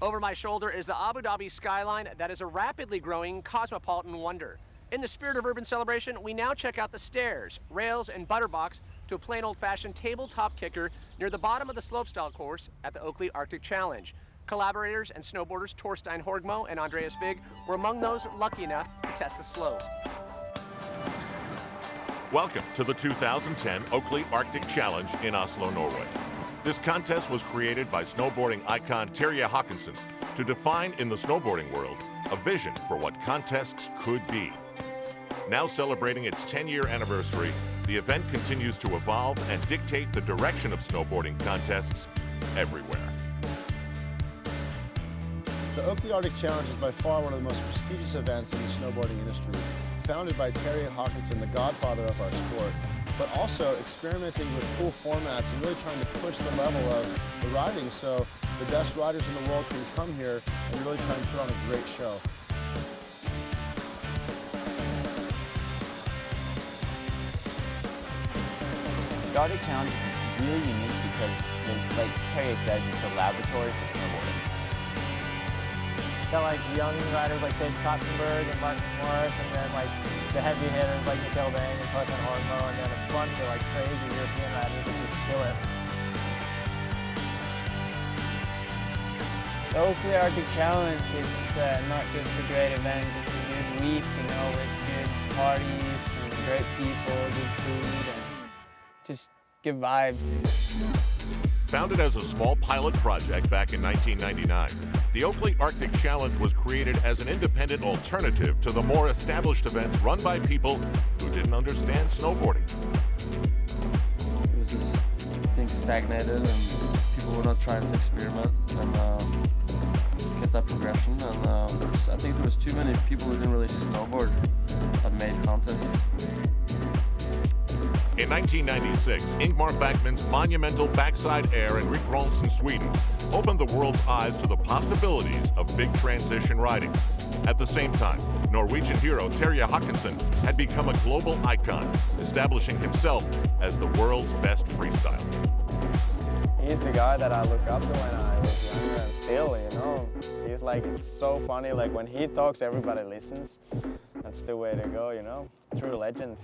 Over my shoulder is the Abu Dhabi skyline that is a rapidly growing cosmopolitan wonder. In the spirit of urban celebration, we now check out the stairs, rails, and butterbox to a plain old-fashioned tabletop kicker near the bottom of the slopestyle course at the Oakley Arctic Challenge. Collaborators and snowboarders Torstein Horgmo and Andreas Vig were among those lucky enough to test the slope. Welcome to the 2010 Oakley Arctic Challenge in Oslo, Norway. This contest was created by snowboarding icon Terje Haakonsen to define in the snowboarding world a vision for what contests could be. Now celebrating its 10-year anniversary, the event continues to evolve and dictate the direction of snowboarding contests everywhere. The Oakley Arctic Challenge is by far one of the most prestigious events in the snowboarding industry, founded by Terje Haakonsen, the godfather of our sport, but also experimenting with cool formats and really trying to push the level of the riding so the best riders in the world can come here and really try and put on a great show. The Arctic Challenge is really unique because, like Terje says, it's a laboratory for snowboarding. Got like young riders like Dave Kotzenberg and Martin Morris, and then like the heavy hitters like Mikkel Bang and Torstein Horgmo, and then a bunch of like crazy European riders that just kill it. The Oakley Arctic Challenge is not just a great event, it's a good week, you know, with good parties and great people, good food, and just good vibes. Founded as a small pilot project back in 1999, the Oakley Arctic Challenge was created as an independent alternative to the more established events run by people who didn't understand snowboarding. It was just, things stagnated and people were not trying to experiment and get that progression. And I think there was too many people who didn't really snowboard that made contests. In 1996, Ingmar Backman's monumental backside air in Rikrons in Sweden opened the world's eyes to the possibilities of big transition riding. At the same time, Norwegian hero Terje Haakonsen had become a global icon, establishing himself as the world's best freestyler. He's the guy that I look up to when I was younger and still, you know. He's like, it's so funny, like when he talks, everybody listens. That's the way to go, you know. True legend.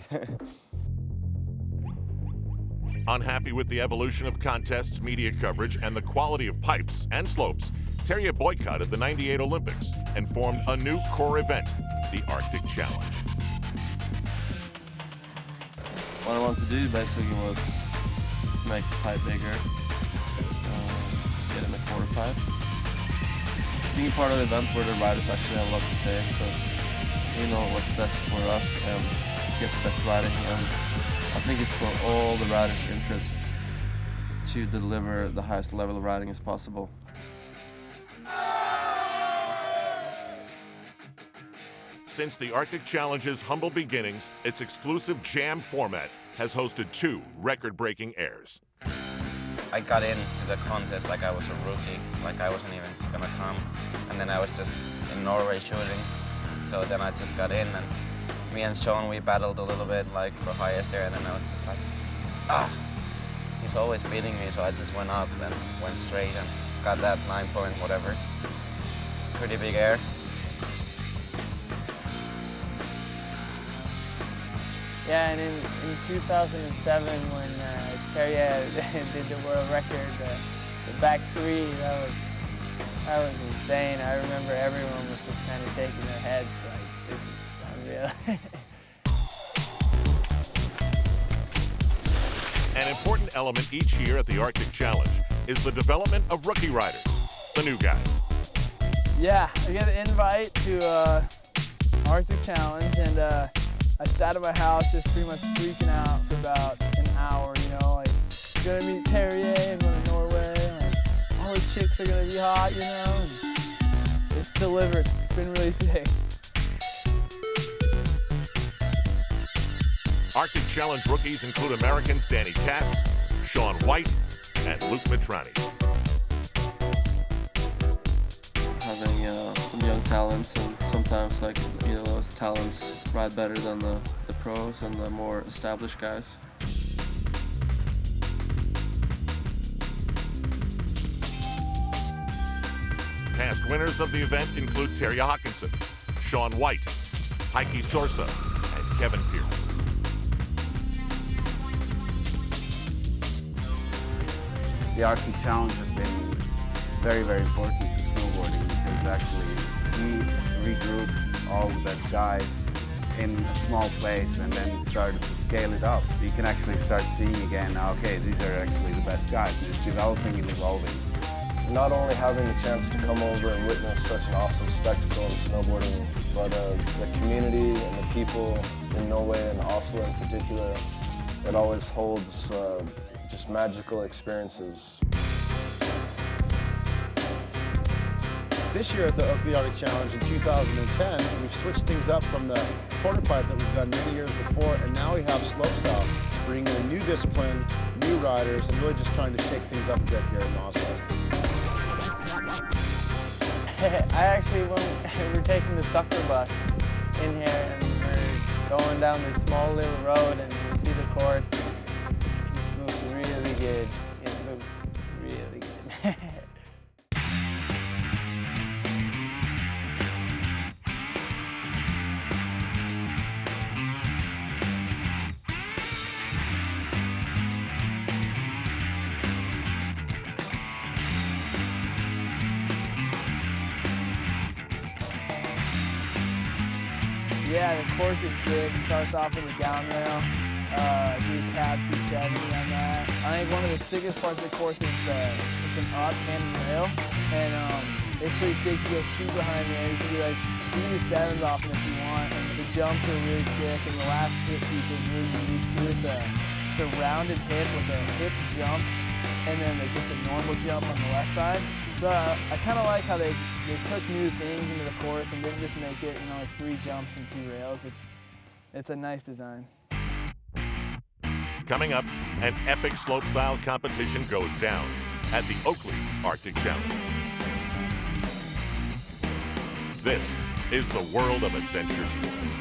Unhappy with the evolution of contests, media coverage, and the quality of pipes and slopes, Terje boycotted the '98 Olympics and formed a new core event, the Arctic Challenge. What I wanted to do basically was make the pipe bigger, get in the quarter pipe. Being part of the event where the riders actually have a lot to say, because we know what's best for us and get the best riding. And I think it's for all the riders' interest to deliver the highest level of riding as possible. Since the Arctic Challenge's humble beginnings, its exclusive jam format has hosted 2 record-breaking airs. I got into the contest like I was a rookie, like I wasn't even gonna come. And then I was just in Norway shooting. So then I just got in, and me and Sean, we battled a little bit like for highest air, and then I was just like, he's always beating me, so I just went up and went straight and got that 9 point whatever. Pretty big air. Yeah, and in 2007 when Terje did the world record, the back 3, that was insane. I remember everyone was just kind of shaking their heads like, this is unreal. An important element each year at the Arctic Challenge is the development of rookie riders, the new guys. Yeah, I got an invite to Arctic Challenge, and I sat at my house just pretty much freaking out for about an hour, you know, like, gonna meet Terje and go to Norway, and all the chicks are gonna be hot, you know, and it's delivered. It's been really sick. Arctic Challenge rookies include Americans Danny Cass, Shaun White, and Luke Mitrani. Having some young talents, and sometimes, like, you know, those talents ride better than the pros and the more established guys. Past winners of the event include Terje Haakonsen, Shaun White, Heikki Sorsa, and Kevin Pierce. The Arctic Challenge has been very, very important to snowboarding because actually we regrouped all the best guys in a small place and then started to scale it up. You can actually start seeing again, okay, these are actually the best guys, and it's developing and evolving. Not only having the chance to come over and witness such an awesome spectacle in snowboarding, but the community and the people in Norway and Oslo in particular, it always holds just magical experiences. This year at the Oakley Arctic Challenge in 2010, we've switched things up from the quarter pipe that we've done many years before, and now we have slopestyle, bringing in a new discipline, new riders, and really just trying to shake things up a bit here in Oslo. I actually, when we were taking the sucker bus in here and we're going down this small little road and we see the course, it just looks really good. It looks really good. Yeah, the course is sick. It starts off with a down rail, do a cab 270 on that. I think one of the sickest parts of the course is it's an up and rail, and it's pretty sick. You go super high in there. You can do like 3 to 7s off them if you want. And the jumps are really sick, and the last hip piece is really unique too. It's a rounded hip with a hip jump, and then just a normal jump on the left side. So I kind of like how they took new things into the course and didn't just make it, you know, like 3 jumps and 2 rails. It's a nice design. Coming up, an epic slopestyle competition goes down at the Oakley Arctic Challenge. This is the world of adventure sports.